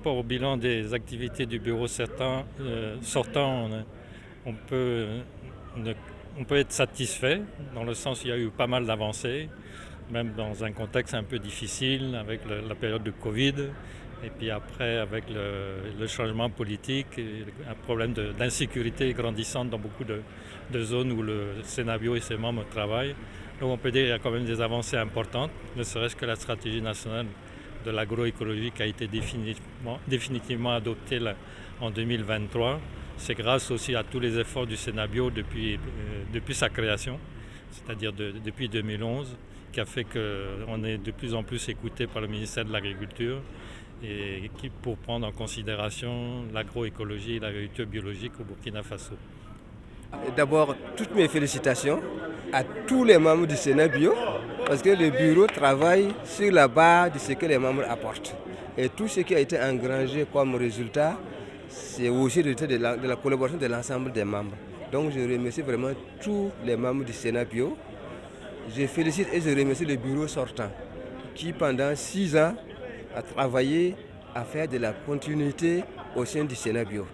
rapport au bilan des activités du bureau sortant, on peut, ne- on peut être satisfait, dans le sens où il y a eu pas mal d'avancées, même dans un contexte un peu difficile avec la période de Covid, et puis après avec le changement politique, et un problème d'insécurité grandissante dans beaucoup de zones où le Sénabio et ses membres travaillent. Donc on peut dire qu'il y a quand même des avancées importantes, ne serait-ce que la stratégie nationale de l'agroécologie qui a été définitivement adoptée là, en 2023. C'est grâce aussi à tous les efforts du Sénabio depuis sa création, c'est-à-dire depuis 2011, qui a fait qu'on est de plus en plus écouté par le ministère de l'Agriculture et pour prendre en considération l'agroécologie et l'agriculture biologique au Burkina Faso. D'abord, toutes mes félicitations à tous les membres du Sénat Bio, parce que le bureau travaille sur la base de ce que les membres apportent. Et tout ce qui a été engrangé comme résultat, c'est aussi le résultat de la collaboration de l'ensemble des membres. Donc je remercie vraiment tous les membres du Sénat Bio. Je félicite et je remercie le bureau sortant, qui pendant 6 ans a travaillé à faire de la continuité au sein du Sénat Bio.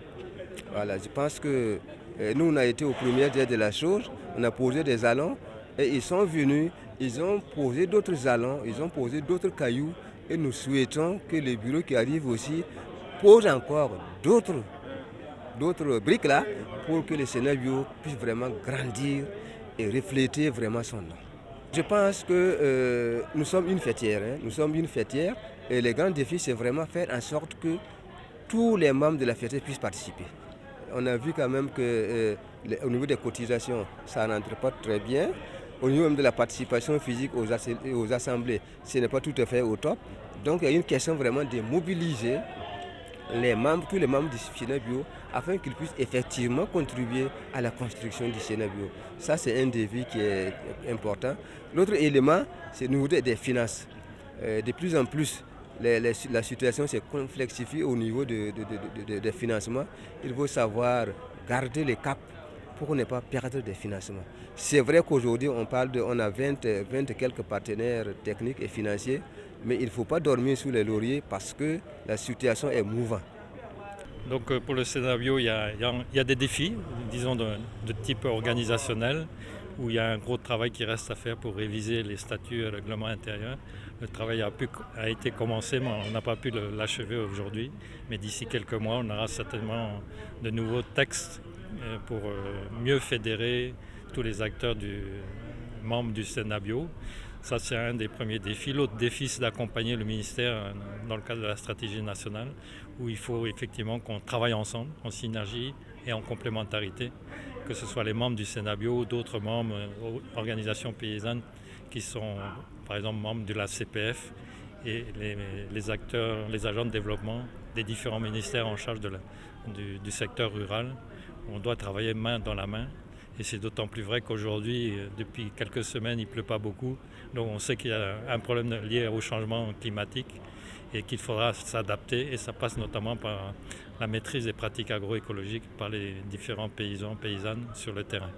Voilà, je pense que nous, on a été aux premières heures de la chose, on a posé des jalons et ils sont venus, ils ont posé d'autres jalons, ils ont posé d'autres cailloux et nous souhaitons que le bureau qui arrive aussi pose encore d'autres briques là pour que le scénario puisse vraiment grandir et refléter vraiment son nom. Je pense que nous sommes une fêtière, nous sommes une fêtière et le grand défi c'est vraiment faire en sorte que tous les membres de la fêtière puissent participer. On a vu quand même qu'au niveau des cotisations, ça n'entre pas très bien. Au niveau même de la participation physique aux assemblées, ce n'est pas tout à fait au top. Donc il y a une question vraiment de mobiliser tous les membres du Sénat Bio afin qu'ils puissent effectivement contribuer à la construction du Sénat Bio. Ça, c'est un défi qui est important. L'autre élément, c'est au niveau des finances. De plus en plus, la situation s'est complexifiée au niveau des financements. Il faut savoir garder le cap pour ne pas perdre des financements. C'est vrai qu'aujourd'hui, on a 20 et quelques partenaires techniques et financiers, mais il ne faut pas dormir sous les lauriers parce que la situation est mouvante. Donc pour le scénario, il y a des défis, disons de type organisationnel, où il y a un gros travail qui reste à faire pour réviser les statuts et règlements intérieurs. Le travail a été commencé, mais on n'a pas pu l'achever aujourd'hui. Mais d'ici quelques mois, on aura certainement de nouveaux textes pour mieux fédérer tous les acteurs membres du Sénabio. Ça, c'est un des premiers défis. L'autre défi, c'est d'accompagner le ministère dans le cadre de la stratégie nationale, où il faut effectivement qu'on travaille ensemble, en synergie et en complémentarité, que ce soit les membres du Sénabio ou d'autres membres, organisations paysannes qui sont par exemple membres de la CPF et les acteurs, les agents de développement des différents ministères en charge du secteur rural. On doit travailler main dans la main. Et c'est d'autant plus vrai qu'aujourd'hui, depuis quelques semaines, il ne pleut pas beaucoup. Donc on sait qu'il y a un problème lié au changement climatique et qu'il faudra s'adapter. Et ça passe notamment par la maîtrise des pratiques agroécologiques par les différents paysans, paysannes sur le terrain.